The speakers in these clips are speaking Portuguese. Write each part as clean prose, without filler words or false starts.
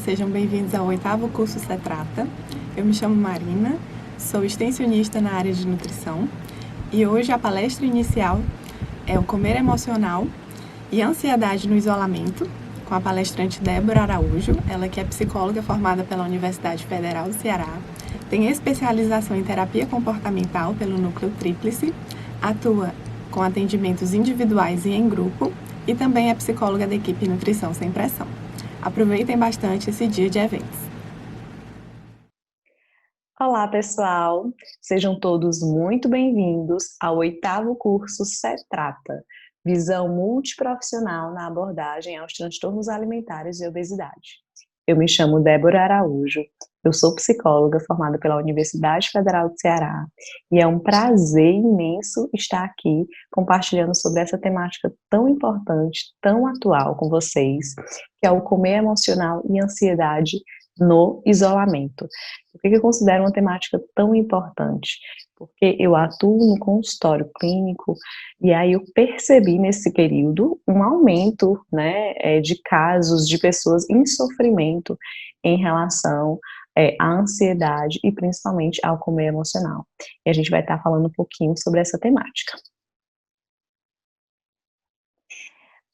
sejam bem-vindos ao 8º curso Cetrata. Eu me chamo Marina, sou extensionista na área de nutrição e hoje a palestra inicial é o Comer Emocional e Ansiedade no Isolamento, com a palestrante Débora Araújo, ela que é psicóloga formada pela Universidade Federal do Ceará, tem especialização em terapia comportamental pelo Núcleo Tríplice, atua com atendimentos individuais e em grupo e também é psicóloga da equipe Nutrição Sem Pressão. Aproveitem bastante esse dia de eventos. Olá, pessoal! Sejam todos muito bem-vindos ao 8º curso Cetrata, Visão Multiprofissional na Abordagem aos Transtornos Alimentares e Obesidade. Eu me chamo Débora Araújo, eu sou psicóloga formada pela Universidade Federal do Ceará e é um prazer imenso estar aqui compartilhando sobre essa temática tão importante, tão atual com vocês, que é o comer emocional e ansiedade no isolamento. Por que eu considero uma temática tão importante? Porque eu atuo no consultório clínico e aí eu percebi nesse período um aumento, de casos de pessoas em sofrimento em relação à ansiedade e principalmente ao comer emocional. E a gente vai estar falando um pouquinho sobre essa temática.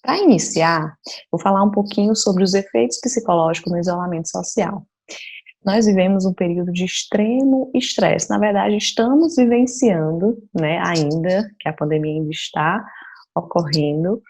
Para iniciar, vou falar um pouquinho sobre os efeitos psicológicos no isolamento social. Nós vivemos um período de extremo estresse. Na verdade, estamos vivenciando, ainda que a pandemia ainda está ocorrendo,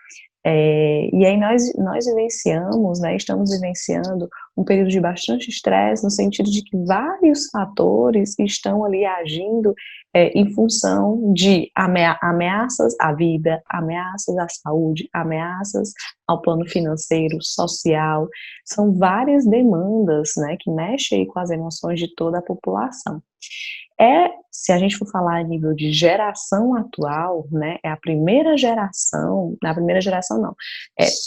e aí nós vivenciamos, estamos vivenciando um período de bastante estresse, no sentido de que vários fatores estão ali agindo em função de ameaças à vida, ameaças à saúde, ameaças ao plano financeiro, social. São várias demandas, que mexem aí com as emoções de toda a população. Se a gente for falar a nível de geração atual, é a primeira geração,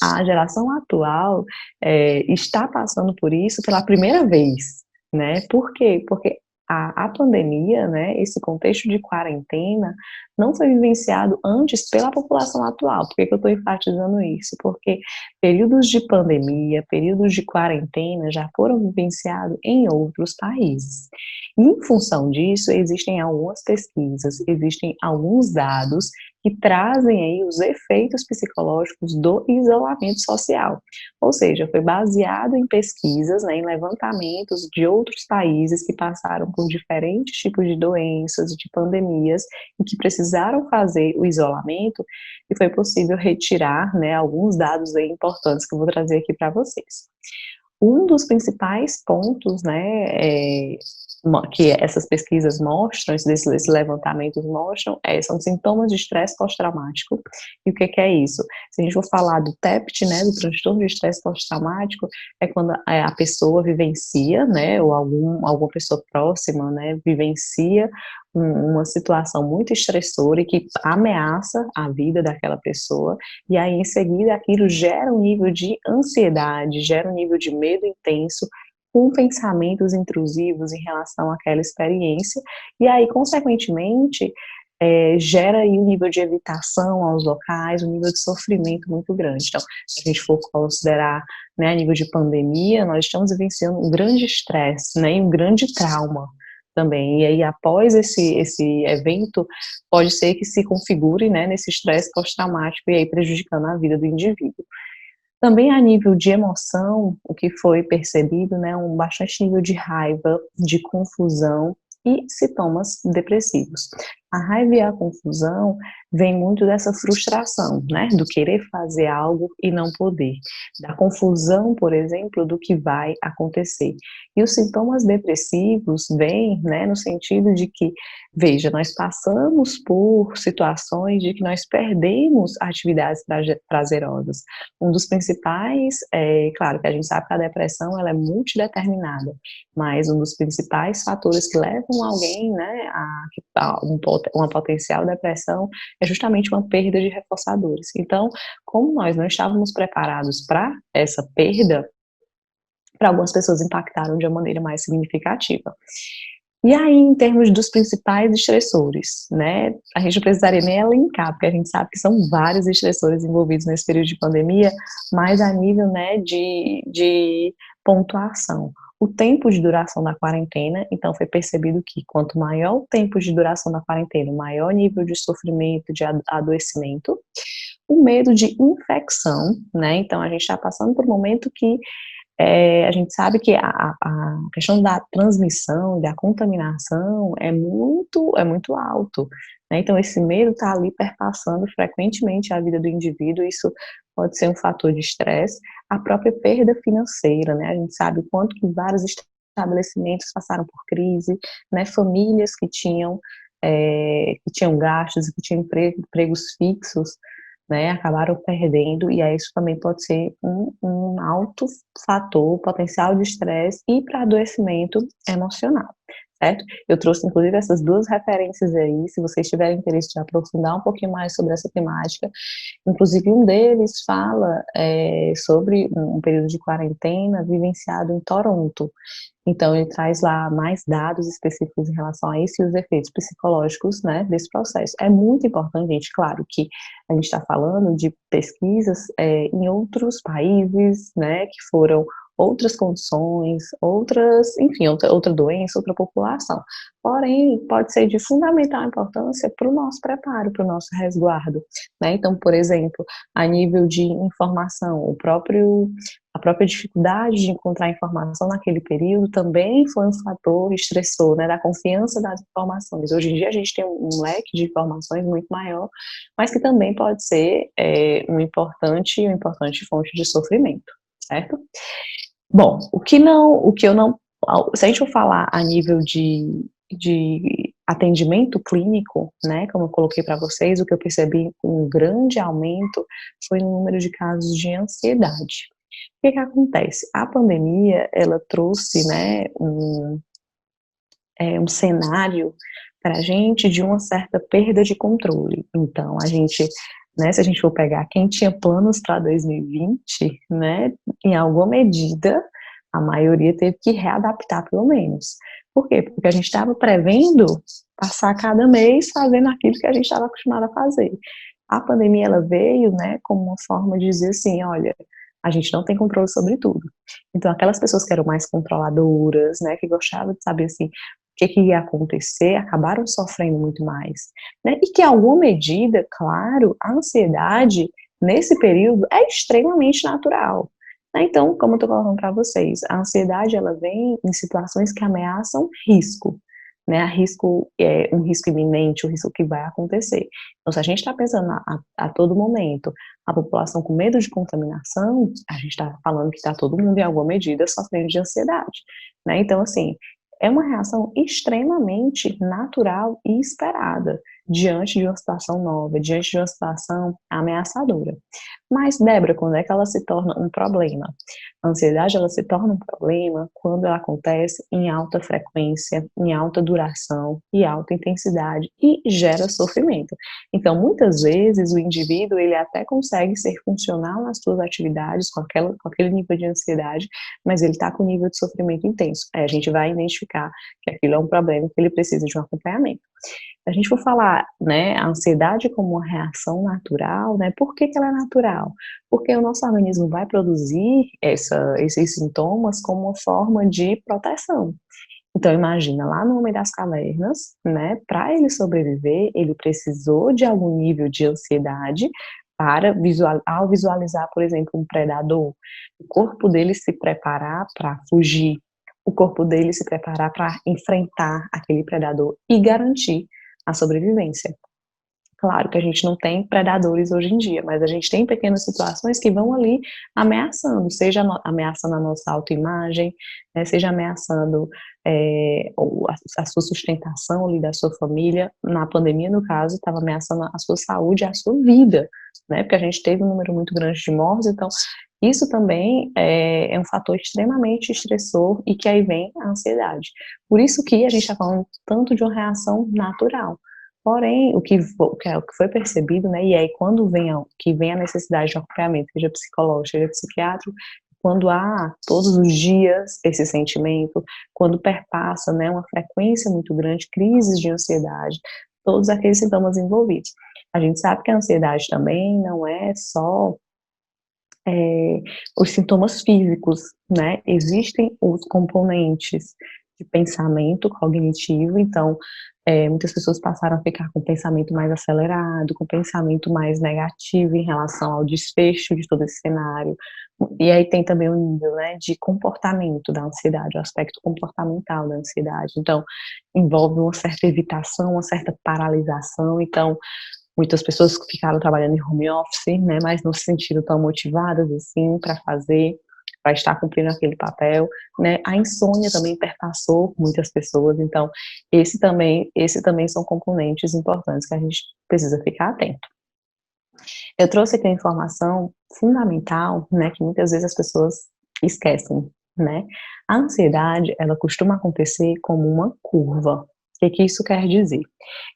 a geração atual está passando por isso pela primeira vez, Por quê? Porque a pandemia, esse contexto de quarentena, não foi vivenciado antes pela população atual. Por que eu estou enfatizando isso? Porque períodos de pandemia, períodos de quarentena já foram vivenciados em outros países. E, em função disso, existem algumas pesquisas, existem alguns dados que trazem aí os efeitos psicológicos do isolamento social. Ou seja, foi baseado em pesquisas, em levantamentos de outros países que passaram por diferentes tipos de doenças, de pandemias, e que precisaram fazer o isolamento, e foi possível retirar, alguns dados aí importantes que eu vou trazer aqui para vocês. Um dos principais pontos, que essas pesquisas mostram, esses levantamentos mostram, são sintomas de estresse pós-traumático. E o que é isso? Se a gente for falar do TEPT, do transtorno de estresse pós-traumático, é quando a pessoa vivencia, ou alguma pessoa próxima, vivencia uma situação muito estressora e que ameaça a vida daquela pessoa, e aí em seguida aquilo gera um nível de ansiedade, gera um nível de medo intenso, com pensamentos intrusivos em relação àquela experiência, e aí, consequentemente, gera aí um nível de evitação aos locais, um nível de sofrimento muito grande. Então, se a gente for considerar, a nível de pandemia, nós estamos vivenciando um grande estresse, e um grande trauma também, e aí após esse evento, pode ser que se configure, nesse estresse pós-traumático, e aí prejudicando a vida do indivíduo. Também a nível de emoção, o que foi percebido, um bastante nível de raiva, de confusão e sintomas depressivos. A raiva e a confusão vem muito dessa frustração, do querer fazer algo e não poder, da confusão, por exemplo, do que vai acontecer. E os sintomas depressivos vêm, no sentido de que, veja, nós passamos por situações de que nós perdemos atividades prazerosas. Um dos principais, claro que a gente sabe que a depressão ela é multideterminada, mas um dos principais fatores que levam alguém, a uma potencial depressão é justamente uma perda de reforçadores. Então, como nós não estávamos preparados para essa perda, para algumas pessoas impactaram de uma maneira mais significativa. E aí, em termos dos principais estressores, né, a gente não precisaria nem elencar, porque a gente sabe que são vários estressores envolvidos nesse período de pandemia, mas a nível, né, de pontuação. O tempo de duração da quarentena, então foi percebido que quanto maior o tempo de duração da quarentena, maior nível de sofrimento, de adoecimento, o medo de infecção, né, então a gente está passando por um momento que a gente sabe que a questão da transmissão, da contaminação é muito alto, né? Então esse medo está ali perpassando frequentemente a vida do indivíduo, isso pode ser um fator de estresse, a própria perda financeira, né? A gente sabe o quanto que vários estabelecimentos passaram por crise, né? Famílias que tinham gastos, que tinham empregos fixos, né, acabaram perdendo, e aí isso também pode ser um alto fator potencial de estresse e para adoecimento emocional, certo? Eu trouxe, inclusive, essas duas referências aí, se vocês tiverem interesse de aprofundar um pouquinho mais sobre essa temática. Inclusive, um deles fala sobre um período de quarentena vivenciado em Toronto. Então, ele traz lá mais dados específicos em relação a isso e os efeitos psicológicos, né, desse processo. É muito importante, gente, claro, que a gente está falando de pesquisas em outros países, né, que foram outras condições, enfim, outra doença, outra população. Porém, pode ser de fundamental importância para o nosso preparo, para o nosso resguardo, né? Então, por exemplo, a nível de informação, a própria dificuldade de encontrar informação naquele período também foi um fator estressor, né, da confiança das informações. Hoje em dia a gente tem um leque de informações muito maior, mas que também pode ser uma importante fonte de sofrimento, certo? Bom, o que eu não, se a gente for falar a nível de atendimento clínico, né, como eu coloquei para vocês, o que eu percebi um grande aumento foi no número de casos de ansiedade. O que que acontece? A pandemia, ela trouxe, né, um cenário para a gente de uma certa perda de controle. Então, a gente, né, se a gente for pegar quem tinha planos para 2020, né, em alguma medida, a maioria teve que readaptar, pelo menos. Por quê? Porque a gente estava prevendo passar cada mês fazendo aquilo que a gente estava acostumado a fazer. A pandemia, ela veio, né, como uma forma de dizer assim, olha, a gente não tem controle sobre tudo. Então, aquelas pessoas que eram mais controladoras, né, que gostavam de saber, assim, o que que ia acontecer, acabaram sofrendo muito mais, né, e que, em alguma medida, claro, a ansiedade, nesse período, é extremamente natural, né. Então, como eu estou colocando para vocês, a ansiedade, ela vem em situações que ameaçam risco, né, um risco iminente, um risco que vai acontecer. Então, se a gente está pensando a todo momento a população com medo de contaminação, a gente está falando que está todo mundo, em alguma medida, sofrendo de ansiedade, né? Então, assim, é uma reação extremamente natural e esperada diante de uma situação nova, diante de uma situação ameaçadora. Mas, Débora, quando é que ela se torna um problema? A ansiedade, ela se torna um problema quando ela acontece em alta frequência, em alta duração e alta intensidade e gera sofrimento. Então, muitas vezes, o indivíduo, ele até consegue ser funcional nas suas atividades com aquele nível de ansiedade, mas ele está com nível de sofrimento intenso. Aí a gente vai identificar que aquilo é um problema, que ele precisa de um acompanhamento. Se a gente for falar, né, a ansiedade como uma reação natural, né, por que que ela é natural? Porque o nosso organismo vai produzir esses sintomas como uma forma de proteção. Então, imagina, lá no meio das cavernas, né, para ele sobreviver, ele precisou de algum nível de ansiedade para, ao visualizar, por exemplo, um predador, o corpo dele se preparar para fugir, o corpo dele se preparar para enfrentar aquele predador e garantir a sobrevivência. Claro que a gente não tem predadores hoje em dia, mas a gente tem pequenas situações que vão ali ameaçando, seja ameaçando a nossa autoimagem, né, seja ameaçando a sua sustentação ali da sua família. Na pandemia, no caso, estava ameaçando a sua saúde, a sua vida, né, porque a gente teve um número muito grande de mortes, então isso também é um fator extremamente estressor e que aí vem a ansiedade. Por isso que a gente está falando tanto de uma reação natural. Porém, o que foi percebido, né, e aí quando vem a necessidade de acompanhamento, seja psicológico, seja psiquiátrico, quando há todos os dias esse sentimento, quando perpassa, né, uma frequência muito grande, crises de ansiedade, todos aqueles sintomas envolvidos. A gente sabe que a ansiedade também não é só os sintomas físicos, né? Existem os componentes de pensamento cognitivo, então, muitas pessoas passaram a ficar com o pensamento mais acelerado, com o pensamento mais negativo em relação ao desfecho de todo esse cenário. E aí tem também o nível, né, de comportamento da ansiedade, o aspecto comportamental da ansiedade. Então, envolve uma certa evitação, uma certa paralisação. Então, muitas pessoas ficaram trabalhando em home office, né, mas não se sentiram tão motivadas assim para fazer, para estar cumprindo aquele papel, né? A insônia também perpassou muitas pessoas, então esse também são componentes importantes que a gente precisa ficar atento. Eu trouxe aqui a informação fundamental, né, que muitas vezes as pessoas esquecem, né? A ansiedade, ela costuma acontecer como uma curva. O que isso quer dizer?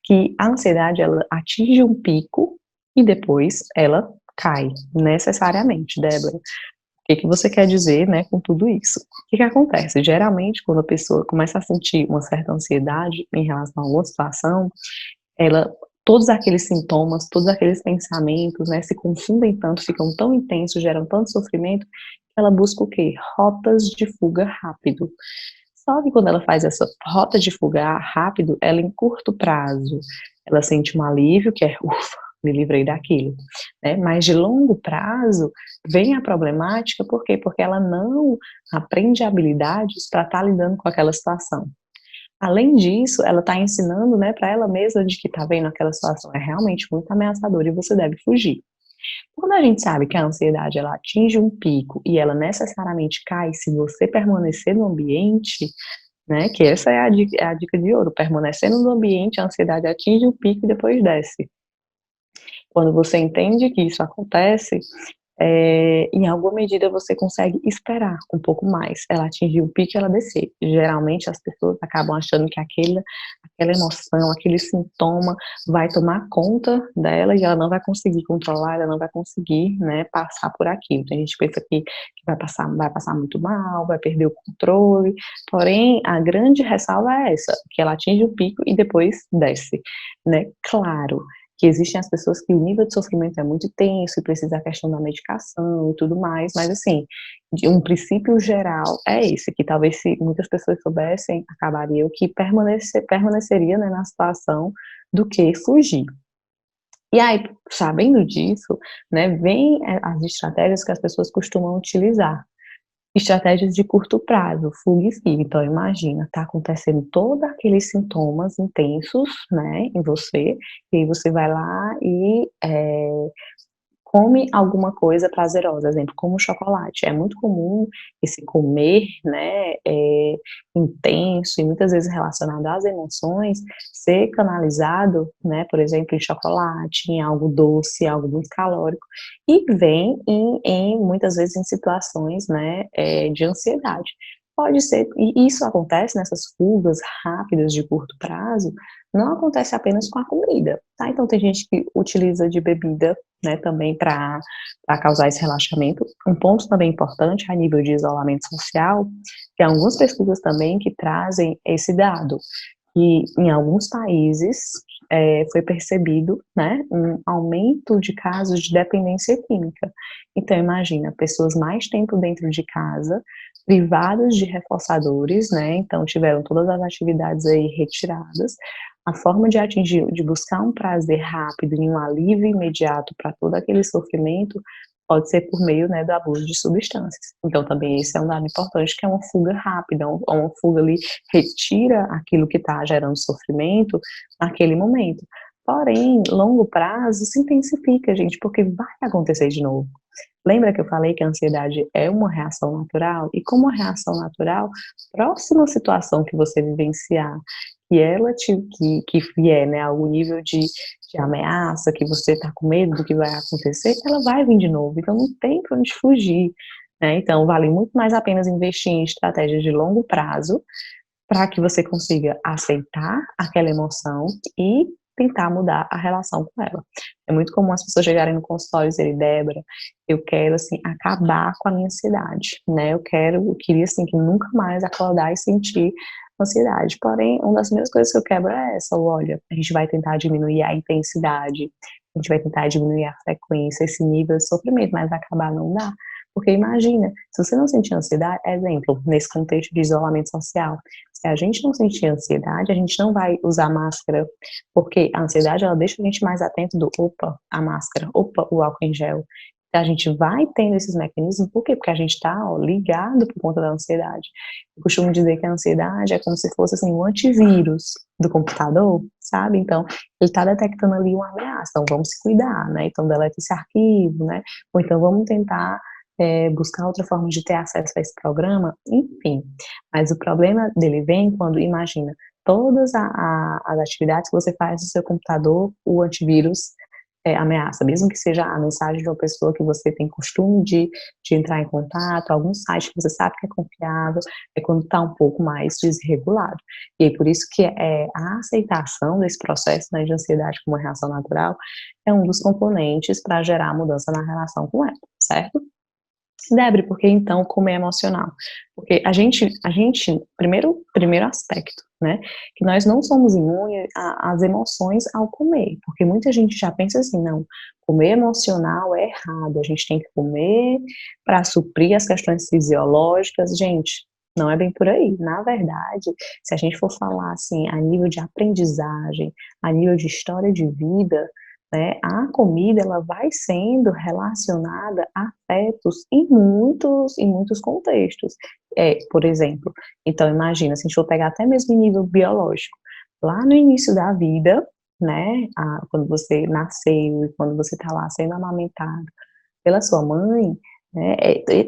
Que a ansiedade, ela atinge um pico e depois ela cai, necessariamente, Débora. O que você quer dizer, né, com tudo isso? O que acontece? Geralmente, quando a pessoa começa a sentir uma certa ansiedade em relação a uma situação, ela todos aqueles sintomas, todos aqueles pensamentos, né, se confundem tanto, ficam tão intensos, geram tanto sofrimento, que ela busca o quê? Rotas de fuga rápido. Só que quando ela faz essa rota de fuga rápido, ela em curto prazo, ela sente um alívio, que é, ufa, me livrei daquilo, né? Mas de longo prazo, vem a problemática, por quê? Porque ela não aprende habilidades para estar lidando com aquela situação. Além disso, ela está ensinando, né, para ela mesma de que está vendo aquela situação é realmente muito ameaçadora e você deve fugir. Quando a gente sabe que a ansiedade ela atinge um pico e ela necessariamente cai se você permanecer no ambiente, né, que essa é a dica de ouro, permanecendo no ambiente, a ansiedade atinge o pico e depois desce. Quando você entende que isso acontece, em alguma medida você consegue esperar um pouco mais, ela atingir o pico e ela descer. Geralmente as pessoas acabam achando que aquela emoção, aquele sintoma vai tomar conta dela e ela não vai conseguir controlar, ela não vai conseguir, né, passar por aquilo. Então a gente pensa que vai passar muito mal, vai perder o controle, porém a grande ressalva é essa, que ela atinge o pico e depois desce, né. Claro que existem as pessoas que o nível de sofrimento é muito tenso e precisa a questão da medicação e tudo mais, mas assim, de um princípio geral é esse, que talvez se muitas pessoas soubessem, acabariam que permaneceria, né, na situação do que fugir. E aí, sabendo disso, né, vem as estratégias que as pessoas costumam utilizar. Estratégias de curto prazo, fuga e esquiva. Então, imagina, tá acontecendo todos aqueles sintomas intensos, né, em você, e aí você vai lá e come alguma coisa prazerosa, exemplo, como chocolate. É muito comum esse comer, né, intenso e muitas vezes relacionado às emoções, ser canalizado, né, por exemplo, em chocolate, em algo doce, algo muito calórico, e vem muitas vezes em situações, né, de ansiedade. Pode ser, e isso acontece nessas fugas rápidas de curto prazo, não acontece apenas com a comida, tá? Então tem gente que utiliza de bebida, né, também para causar esse relaxamento. Um ponto também importante a nível de isolamento social, tem algumas pesquisas também que trazem esse dado, que em alguns países foi percebido, né, um aumento de casos de dependência química. Então imagina, pessoas mais tempo dentro de casa, privadas de reforçadores, né, então tiveram todas as atividades aí retiradas, a forma de atingir, de buscar um prazer rápido e um alívio imediato para todo aquele sofrimento pode ser por meio, né, do abuso de substâncias. Então também esse é um dado importante, que é uma fuga rápida, uma fuga ali, retira aquilo que está gerando sofrimento naquele momento. Porém, longo prazo se intensifica, gente, porque vai acontecer de novo. Lembra que eu falei que a ansiedade é uma reação natural? E como uma reação natural, próxima situação que você vivenciar, que ela que vier, né, algum nível de ameaça, que você está com medo do que vai acontecer, ela vai vir de novo. Então não tem para onde fugir, né? Então vale muito mais a pena investir em estratégias de longo prazo para que você consiga aceitar aquela emoção e tentar mudar a relação com ela. É muito comum as pessoas chegarem no consultório e dizerem, Débora, eu quero, assim, acabar com a minha ansiedade, né? Eu queria, assim, que nunca mais acordar e sentir ansiedade. Porém, uma das primeiras coisas que eu quebro é essa, olha, a gente vai tentar diminuir a intensidade, a gente vai tentar diminuir a frequência, esse nível de sofrimento, mas acabar não dá. Porque imagina, se você não sentir ansiedade, exemplo, nesse contexto de isolamento social, se a gente não sentir ansiedade, a gente não vai usar máscara, porque a ansiedade, ela deixa a gente mais atento do, opa, a máscara, opa, o álcool em gel. A gente vai tendo esses mecanismos, por quê? Porque a gente está ligado por conta da ansiedade. Eu costumo dizer que a ansiedade é como se fosse assim, um antivírus do computador, sabe? Então, ele está detectando ali uma ameaça, então vamos se cuidar, né? Então, deleta esse arquivo, né? Ou então vamos tentar buscar outra forma de ter acesso a esse programa, enfim. Mas o problema dele vem quando, imagina, todas as atividades que você faz no seu computador, o antivírus ameaça, mesmo que seja a mensagem de uma pessoa que você tem costume de entrar em contato, algum site que você sabe que é confiável, é quando está um pouco mais desregulado. E aí, por isso que a aceitação desse processo, né, de ansiedade como uma reação natural é um dos componentes para gerar mudança na relação com ela, certo? Débora, por que então comer emocional? Porque primeiro aspecto, né, que nós não somos imunes às emoções ao comer, porque muita gente já pensa assim, não, comer emocional é errado, a gente tem que comer para suprir as questões fisiológicas, gente, não é bem por aí, na verdade, se a gente for falar assim, a nível de aprendizagem, a nível de história de vida, né, a comida ela vai sendo relacionada a afetos em muitos contextos. Por exemplo, então imagina, se a gente for pegar até mesmo em nível biológico, lá no início da vida, né, quando você nasceu e quando você está lá sendo amamentado pela sua mãe, né,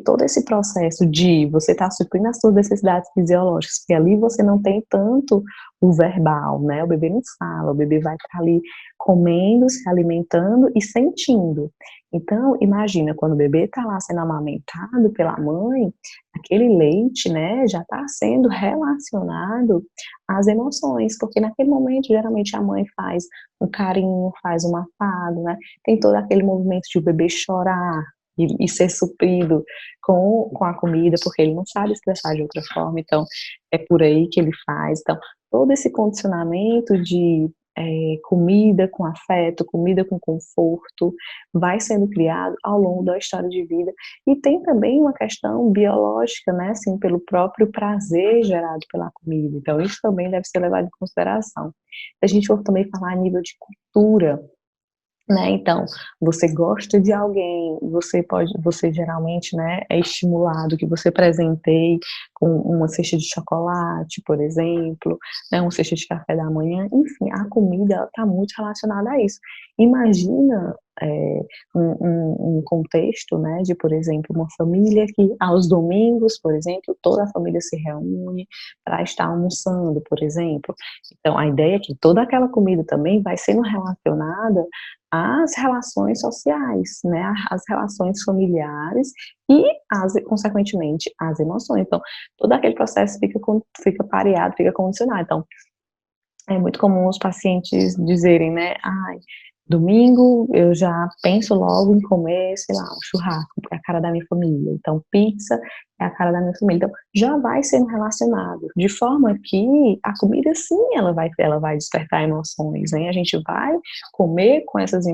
todo esse processo de você estar suprindo as suas necessidades fisiológicas, porque ali você não tem tanto o verbal, né, o bebê não fala, o bebê vai estar ali comendo, se alimentando e sentindo. Então, imagina, quando o bebê está lá sendo amamentado pela mãe, aquele leite, né, já está sendo relacionado às emoções, porque naquele momento, geralmente, a mãe faz um carinho, faz um afago, né, tem todo aquele movimento de o bebê chorar, e ser suprido com a comida, porque ele não sabe expressar de outra forma, então é por aí que ele faz. Então, todo esse condicionamento de comida com afeto, comida com conforto, vai sendo criado ao longo da história de vida. E tem também uma questão biológica, né, assim, pelo próprio prazer gerado pela comida. Então, isso também deve ser levado em consideração. Se a gente for também falar a nível de cultura, né, então, você gosta de alguém, você geralmente, né, é estimulado que você presenteie com uma cesta de chocolate, por exemplo, né, uma cesta de café da manhã, enfim, a comida está muito relacionada a isso. Imagina um contexto, né, de, por exemplo, uma família que aos domingos, por exemplo, toda a família se reúne para estar almoçando, por exemplo. Então, a ideia é que toda aquela comida também vai sendo relacionada às relações sociais, né, às relações familiares e, consequentemente, às emoções. Então, todo aquele processo fica pareado, fica condicionado. Então, é muito comum os pacientes dizerem, né, ai, domingo eu já penso logo em comer, sei lá, um churrasco, porque é a cara da minha família. Então, pizza é a cara da minha família. Então, já vai sendo relacionado, de forma que a comida, sim, ela vai despertar emoções, né? A gente vai comer com essas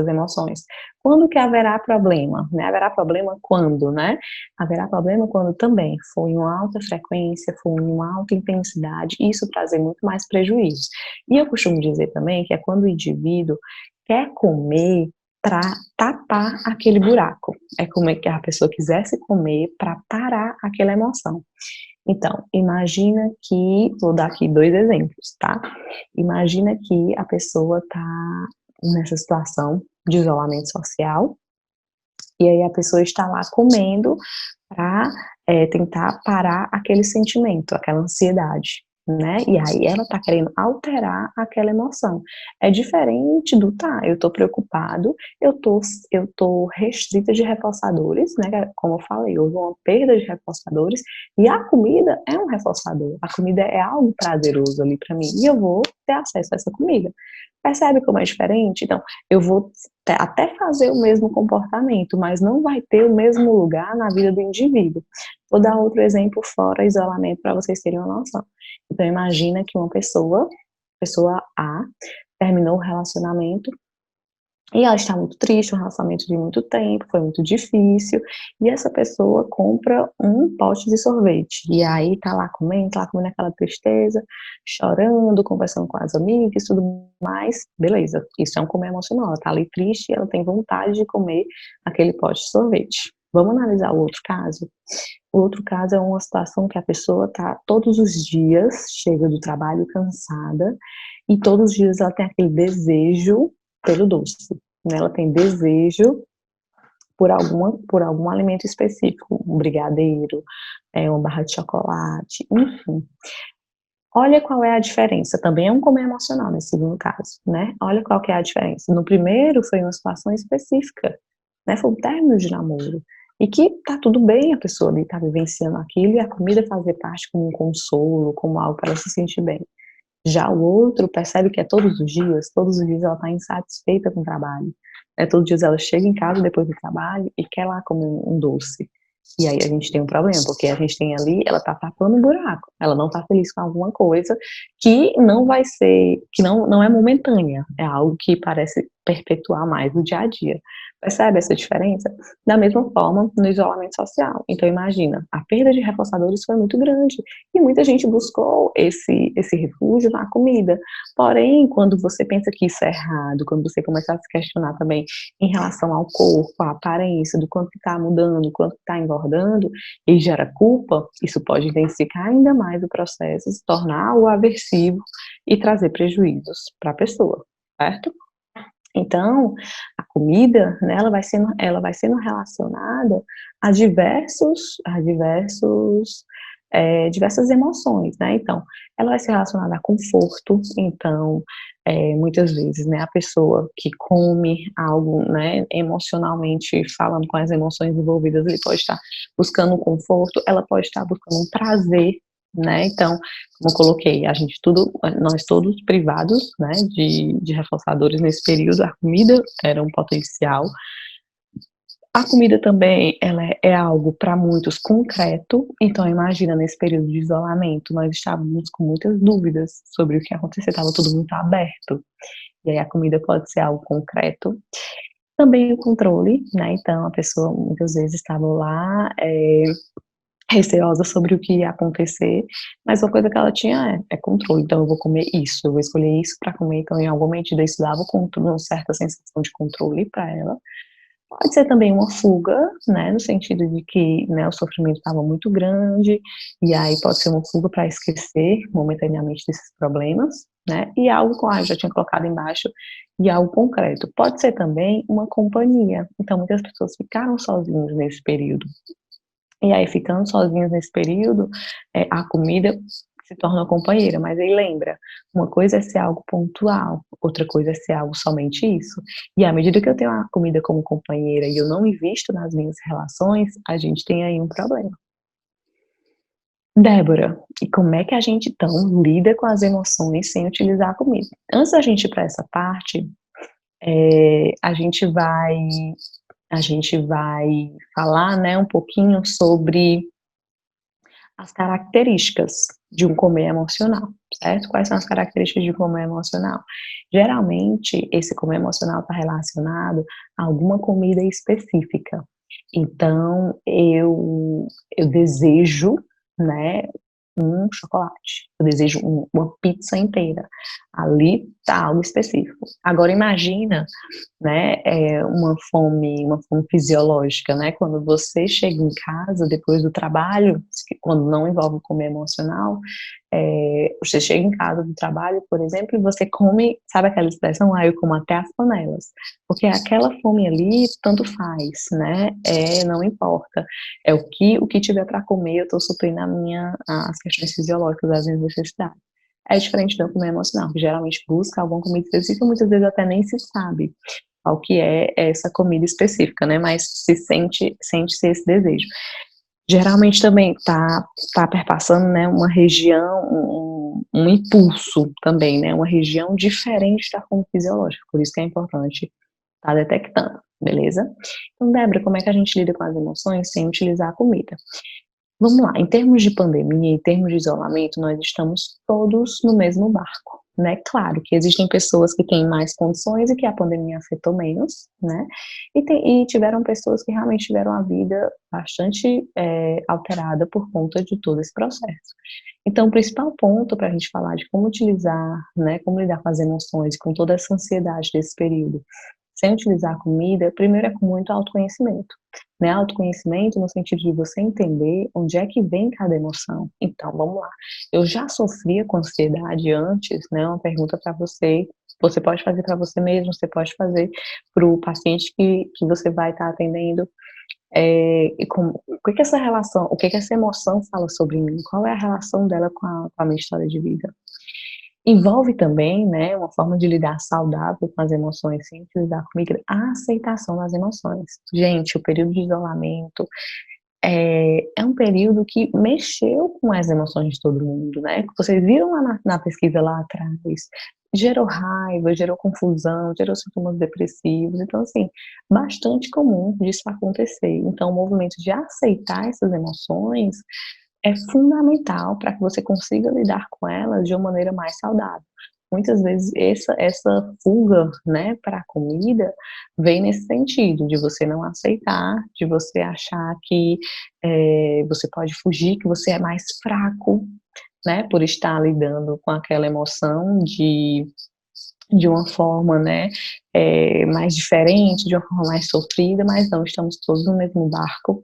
emoções. Quando que haverá problema? Né? Haverá problema quando, né? Haverá problema quando também for em uma alta frequência, for em uma alta intensidade, e isso trazer muito mais prejuízos. E eu costumo dizer também que é quando o indivíduo quer comer para tapar aquele buraco. É como é que a pessoa quisesse comer para parar aquela emoção. Então, imagina que, vou dar aqui 2 exemplos, tá? Imagina que a pessoa está nessa situação de isolamento social, e aí a pessoa está lá comendo para tentar parar aquele sentimento, aquela ansiedade. né? E aí ela tá querendo alterar aquela emoção. É diferente do, tá, eu tô preocupado, eu tô restrita de reforçadores, né? Como eu falei, houve uma perda de reforçadores e a comida é um reforçador. A comida é algo prazeroso ali para mim e eu vou ter acesso a essa comida. Percebe como é diferente? Então, eu vou até fazer o mesmo comportamento, mas não vai ter o mesmo lugar na vida do indivíduo. Vou dar outro exemplo fora isolamento para vocês terem uma noção. Então, imagina que uma pessoa A, terminou o relacionamento e ela está muito triste, um relacionamento de muito tempo, foi muito difícil, e essa pessoa compra um pote de sorvete, e aí tá lá comendo aquela tristeza, chorando, conversando com as amigas, tudo mais, beleza, isso é um comer emocional, ela tá ali triste, ela tem vontade de comer aquele pote de sorvete. Vamos analisar o outro caso? O outro caso é uma situação que a pessoa tá todos os dias, chega do trabalho cansada, e todos os dias ela tem aquele desejo pelo doce, né? Ela tem desejo por algum alimento específico, um brigadeiro, uma barra de chocolate, enfim. Olha qual é a diferença, também é um comer emocional nesse segundo caso, né? Olha qual que é a diferença. No primeiro foi uma situação específica, né? Foi um término de namoro. E que tá tudo bem a pessoa ali tá vivenciando aquilo e a comida fazer parte como um consolo, como algo para ela se sentir bem. Já o outro percebe que é todos os dias ela está insatisfeita com o trabalho. Todos os dias ela chega em casa depois do trabalho e quer lá comer um doce. E aí a gente tem um problema, porque a gente tem ali, ela tá tapando um buraco. Ela não tá feliz com alguma coisa que não vai ser, que não é momentânea. É algo que parece perpetuar mais no dia a dia. Percebe essa diferença? Da mesma forma, no isolamento social. Então, imagina, a perda de reforçadores foi muito grande. E muita gente buscou esse refúgio na comida. Porém, quando você pensa que isso é errado, quando você começa a se questionar também em relação ao corpo, à aparência, do quanto está mudando, do quanto está engordando, e gera culpa, isso pode intensificar ainda mais o processo, se tornar o aversivo e trazer prejuízos para a pessoa, certo? Então, a comida, né, ela vai sendo relacionada diversas emoções, né? Então, ela vai ser relacionada a conforto. Então, muitas vezes, né, a pessoa que come algo, né, emocionalmente falando com as emoções envolvidas, ele pode estar buscando um conforto, ela pode estar buscando um prazer, né? Então, como eu coloquei, nós todos privados, né, de reforçadores nesse período, a comida era um potencial. A comida também, ela é algo para muitos concreto, então imagina nesse período de isolamento, nós estávamos com muitas dúvidas sobre o que ia acontecer, estava tudo muito aberto, e aí a comida pode ser algo concreto. Também o controle, né, então a pessoa muitas vezes estava lá, receosa sobre o que ia acontecer, mas uma coisa que ela tinha é controle, então eu vou comer isso, eu vou escolher isso para comer, então em alguma medida isso dava uma certa sensação de controle para ela. Pode ser também uma fuga, né, no sentido de que, né, o sofrimento estava muito grande, e aí pode ser uma fuga para esquecer momentaneamente desses problemas, né, e algo, como eu já tinha colocado embaixo, e algo concreto. Pode ser também uma companhia, então muitas pessoas ficaram sozinhas nesse período, e aí, ficando sozinhos nesse período, a comida se torna companheira, mas aí lembra, uma coisa é ser algo pontual, outra coisa é ser algo somente isso. E à medida que eu tenho a comida como companheira e eu não invisto nas minhas relações, a gente tem aí um problema. Débora, e como é que a gente então lida com as emoções sem utilizar a comida? Antes da gente ir para essa parte, é, a gente vai a gente vai falar, né, um pouquinho sobre as características de um comer emocional, certo? Quais são as características de um comer emocional? Geralmente, esse comer emocional está relacionado a alguma comida específica. Então, eu desejo, né, um chocolate, eu desejo uma pizza inteira. Ali está algo específico. Agora, imagina, né, uma fome fisiológica, né, quando você chega em casa depois do trabalho, quando não envolve comer emocional, você chega em casa do trabalho, por exemplo, e você come, sabe aquela expressão, eu como até as panelas, porque aquela fome ali, tanto faz, né, não importa, o que tiver para comer, eu estou suprindo as questões fisiológicas, das minhas necessidades. É diferente do comer emocional, que geralmente busca alguma comida específica, muitas vezes até nem se sabe qual que é essa comida específica, né? Mas sente-se esse desejo. Geralmente também tá perpassando, né, uma região, um impulso também, né, uma região diferente da fome fisiológica, por isso que é importante estar detectando, beleza? Então, Débora, como é que a gente lida com as emoções sem utilizar a comida? Vamos lá, em termos de pandemia, em termos de isolamento, nós estamos todos no mesmo barco, né? Claro que existem pessoas que têm mais condições e que a pandemia afetou menos, né? E tiveram pessoas que realmente tiveram a vida bastante alterada por conta de todo esse processo. Então, o principal ponto para a gente falar de como utilizar, né, como lidar com as emoções, com toda essa ansiedade desse período, sem utilizar a comida, primeiro é com muito autoconhecimento, né? Autoconhecimento no sentido de você entender onde é que vem cada emoção. Então, vamos lá. Eu já sofria com ansiedade antes, né? Uma pergunta para você. Você pode fazer para você mesmo, você pode fazer para o paciente que você vai estar atendendo. O que que essa relação, o que que essa emoção fala sobre mim? Qual é a relação dela com a minha história de vida? Envolve também, né, uma forma de lidar saudável com as emoções, sem utilizar comida, a aceitação das emoções. Gente, o período de isolamento é um período que mexeu com as emoções de todo mundo, né? Vocês viram lá na pesquisa lá atrás, gerou raiva, gerou confusão, gerou sintomas depressivos. Então, assim, bastante comum disso acontecer. Então, o movimento de aceitar essas emoções é fundamental para que você consiga lidar com elas de uma maneira mais saudável. Muitas vezes essa fuga, né, para a comida vem nesse sentido, de você não aceitar, de você achar que você pode fugir, que você é mais fraco, né, por estar lidando com aquela emoção de uma forma, né, mais diferente, de uma forma mais sofrida, mas não, estamos todos no mesmo barco.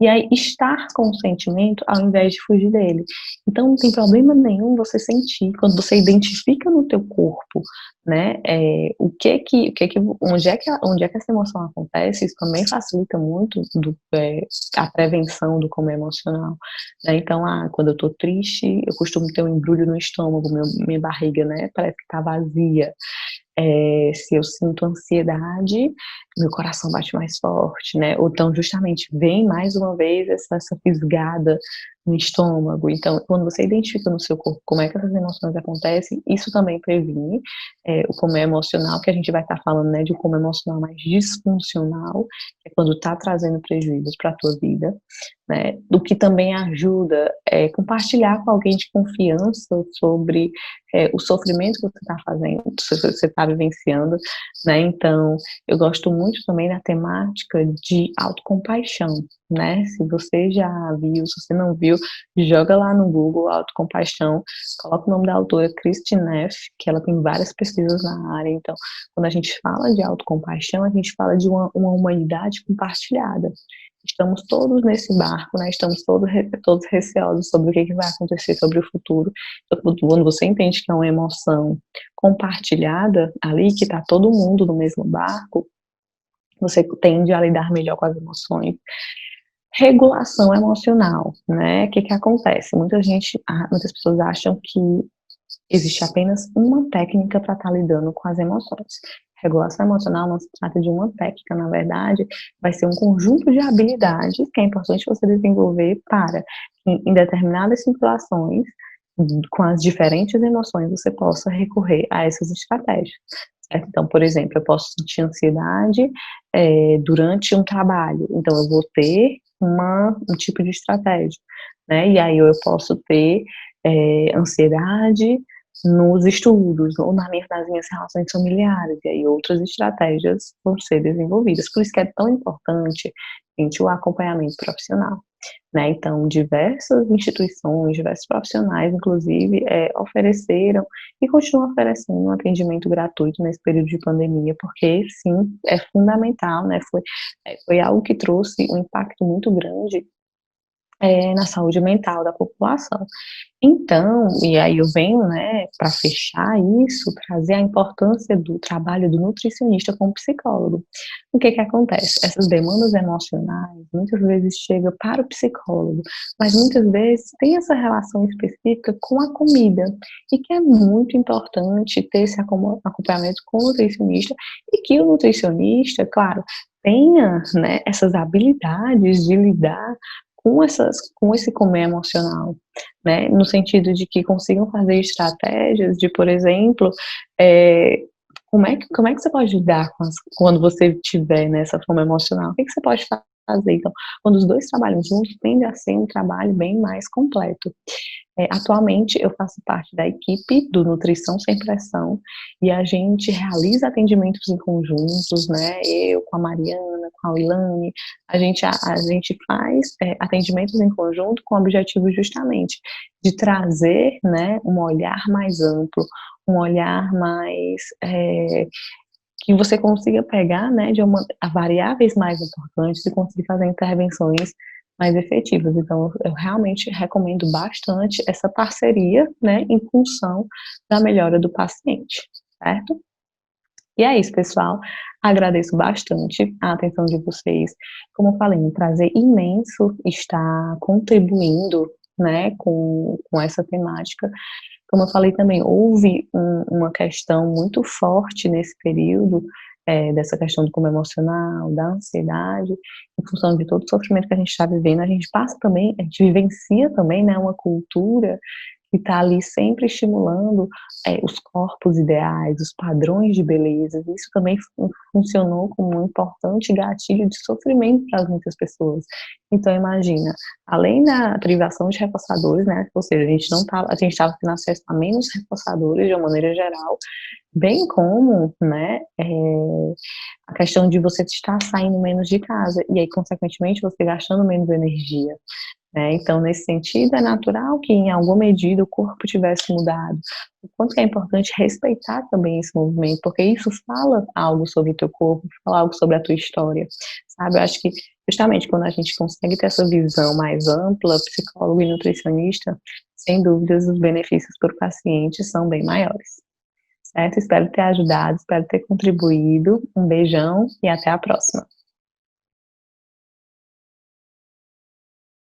E aí, estar com o sentimento ao invés de fugir dele. Então, não tem problema nenhum você sentir, quando você identifica no teu corpo, né, onde é que essa emoção acontece, isso também facilita muito a prevenção do como emocional. Né? Então, quando eu tô triste, eu costumo ter um embrulho no estômago, minha barriga, né, parece que tá vazia. Se eu sinto ansiedade, meu coração bate mais forte, né? Ou então, justamente, vem mais uma vez essa fisgada no estômago. Então, quando você identifica no seu corpo como é que essas emoções acontecem, isso também previne o como é emocional, que a gente vai estar falando, né, de como é emocional mais disfuncional, que é quando está trazendo prejuízos para a tua vida, né? Do que também ajuda compartilhar com alguém de confiança sobre o sofrimento que você está fazendo, você está vivenciando, né? Então, eu gosto muito também da temática de autocompaixão, né? Se você já viu, se você não viu, joga lá no Google autocompaixão, coloca o nome da autora Kristin Neff, que ela tem várias pesquisas na área. Então, quando a gente fala de autocompaixão, a gente fala de uma humanidade compartilhada. Estamos todos nesse barco, né? Estamos todos receosos sobre o que vai acontecer, sobre o futuro. Então, quando você entende que é uma emoção compartilhada ali, que está todo mundo no mesmo barco, você tende a lidar melhor com as emoções. Regulação emocional, né? O que acontece? Muitas pessoas acham que existe apenas uma técnica para estar lidando com as emoções. Regulação emocional não se trata de uma técnica, na verdade, vai ser um conjunto de habilidades que é importante você desenvolver para que, em determinadas situações, com as diferentes emoções, você possa recorrer a essas estratégias. Certo? Então, por exemplo, eu posso sentir ansiedade durante um trabalho, então eu vou ter um tipo de estratégia, né? E aí eu posso ter ansiedade nos estudos ou nas minhas relações familiares, e aí outras estratégias vão ser desenvolvidas. Por isso que é tão importante, gente, o acompanhamento profissional, né? Então, diversas instituições, diversos profissionais, inclusive, ofereceram e continuam oferecendo um atendimento gratuito nesse período de pandemia, porque, sim, é fundamental, né? Foi algo que trouxe um impacto muito grande na saúde mental da população. Então, e aí eu venho, né, para fechar isso, trazer a importância do trabalho do nutricionista com o psicólogo. O que que acontece? Essas demandas emocionais muitas vezes chegam para o psicólogo, mas muitas vezes tem essa relação específica com a comida, e que é muito importante ter esse acompanhamento com o nutricionista, e que o nutricionista, claro, tenha, né, essas habilidades de lidar com esse comer emocional, né, no sentido de que consigam fazer estratégias de, por exemplo, eh, como é que você pode lidar quando você tiver nessa fome emocional? O que que você pode fazer? Então, quando os 2 trabalham juntos, tende a ser um trabalho bem mais completo. Atualmente eu faço parte da equipe do Nutrição Sem Pressão, e a gente realiza atendimentos em conjuntos, né, eu com a Mariana, com a Wilane, a gente faz, atendimentos em conjunto com o objetivo justamente de trazer, né, um olhar mais amplo, um olhar mais, que você consiga pegar, né, de a variáveis mais importantes e conseguir fazer intervenções mais efetivas. Então, eu realmente recomendo bastante essa parceria, né, em função da melhora do paciente, certo? E é isso, pessoal. Agradeço bastante a atenção de vocês. Como eu falei, um prazer imenso estar contribuindo, né, com essa temática. Como eu falei também, houve uma questão muito forte nesse período, dessa questão do como emocional, da ansiedade, em função de todo o sofrimento que a gente está vivendo, a gente passa também, a gente vivencia também, né, uma cultura que está ali sempre estimulando, os corpos ideais, os padrões de beleza. Isso também funcionou como um importante gatilho de sofrimento para muitas pessoas. Então imagina, além da privação de reforçadores, né, ou seja, a gente estava tendo acesso a menos reforçadores de uma maneira geral, bem como, né, a questão de você estar saindo menos de casa, e aí, consequentemente, você gastando menos energia, né? Então, nesse sentido, é natural que, em alguma medida, o corpo tivesse mudado. O quanto que é importante respeitar também esse movimento, porque isso fala algo sobre o teu corpo, fala algo sobre a tua história, sabe? Eu acho que, justamente, quando a gente consegue ter essa visão mais ampla, psicólogo e nutricionista, sem dúvidas, os benefícios para o paciente são bem maiores. Certo? Espero ter ajudado, espero ter contribuído. Um beijão e até a próxima.